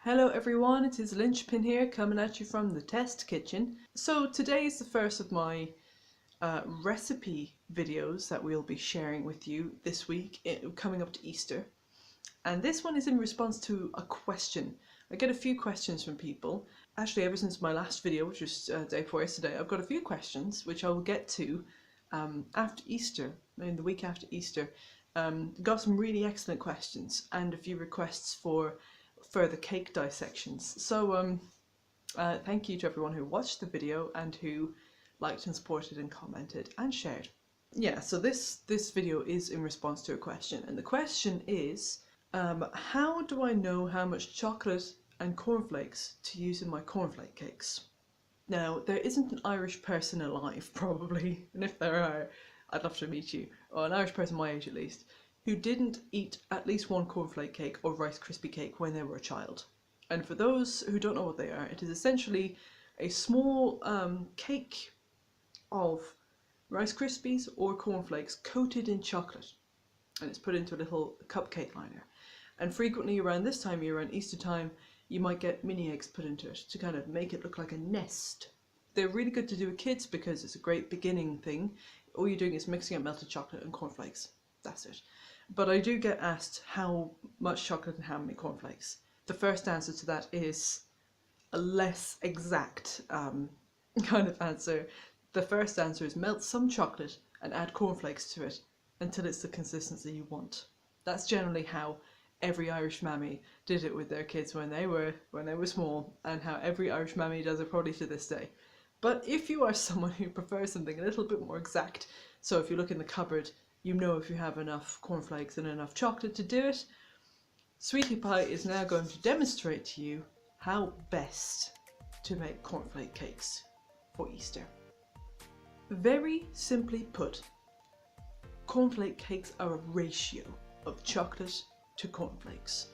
Hello everyone, it is Lynchpin here coming at you from the test kitchen. So today is the first of my recipe videos that we'll be sharing with you this week, coming up to Easter. And this one is in response to a question. I get a few questions from people. Actually, ever since my last video, which was day before yesterday, I've got a few questions which I will get to after Easter, in the week after Easter. Got some really excellent questions and a few requests for further cake dissections. So thank you to everyone who watched the video and who liked and supported and commented and shared. Yeah, so this video is in response to a question, and the question is, how do I know how much chocolate and cornflakes to use in my cornflake cakes? Now, there isn't an Irish person alive, probably, and if there are, I'd love to meet you, or an Irish person my age at least, who didn't eat at least one cornflake cake or Rice Krispie cake when they were a child. And for those who don't know what they are, it is essentially a small cake of Rice Krispies or cornflakes coated in chocolate, and it's put into a little cupcake liner. And frequently around this time of year, around Easter time, you might get mini eggs put into it to kind of make it look like a nest. They're really good to do with kids because it's a great beginning thing. All you're doing is mixing up melted chocolate and cornflakes. That's it. But I do get asked how much chocolate and how many cornflakes. The first answer to that is a less exact kind of answer. The first answer is melt some chocolate and add cornflakes to it until it's the consistency you want. That's generally how every Irish mammy did it with their kids when they were small, and how every Irish mammy does it probably to this day. But if you are someone who prefers something a little bit more exact, so if you look in the cupboard, you know if you have enough cornflakes and enough chocolate to do it, Sweetie Pie is now going to demonstrate to you how best to make cornflake cakes for Easter. Very simply put, cornflake cakes are a ratio of chocolate to cornflakes.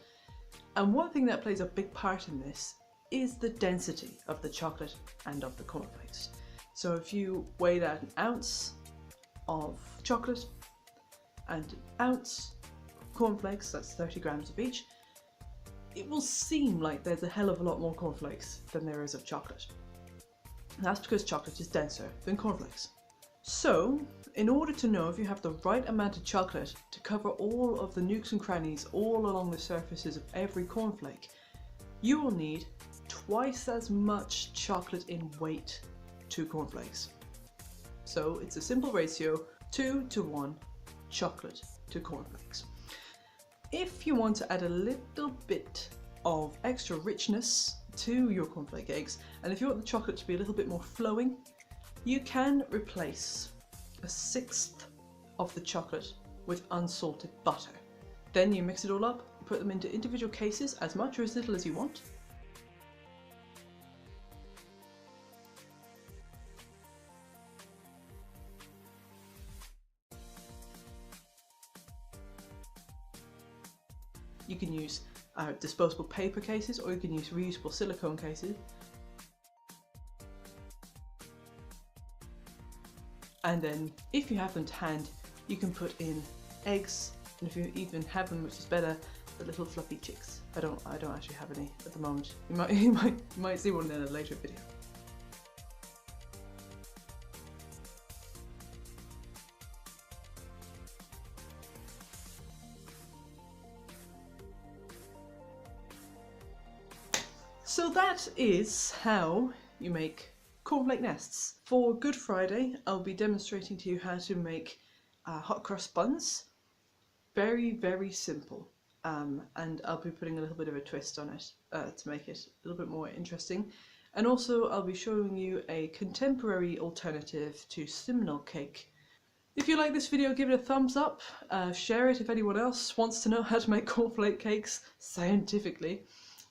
And one thing that plays a big part in this is the density of the chocolate and of the cornflakes. So if you weighed out an ounce of chocolate and an ounce of cornflakes, that's 30 grams of each, it will seem like there's a hell of a lot more cornflakes than there is of chocolate. And that's because chocolate is denser than cornflakes. So, in order to know if you have the right amount of chocolate to cover all of the nooks and crannies all along the surfaces of every cornflake, you will need twice as much chocolate in weight to cornflakes. So it's a simple ratio, 2:1 chocolate to cornflakes. If you want to add a little bit of extra richness to your cornflake eggs, and if you want the chocolate to be a little bit more flowing, you can replace 1/6 of the chocolate with unsalted butter. Then you mix it all up, put them into individual cases, as much or as little as you want. You can use disposable paper cases, or you can use reusable silicone cases. And then, if you have them to hand, you can put in eggs, and if you even have them, which is better, the little fluffy chicks. I don't actually have any at the moment. You might see one in a later video. So that is how you make cornflake nests. For Good Friday, I'll be demonstrating to you how to make hot cross buns. Very, very simple. And I'll be putting a little bit of a twist on it to make it a little bit more interesting. And also I'll be showing you a contemporary alternative to simnel cake. If you like this video, give it a thumbs up, share it if anyone else wants to know how to make cornflake cakes scientifically.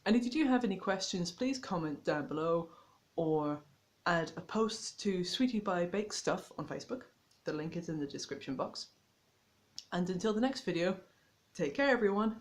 And if you do have any questions, please comment down below or add a post to Sweetie Pie Bake Stuff on Facebook. The link is in the description box. And until the next video, take care everyone.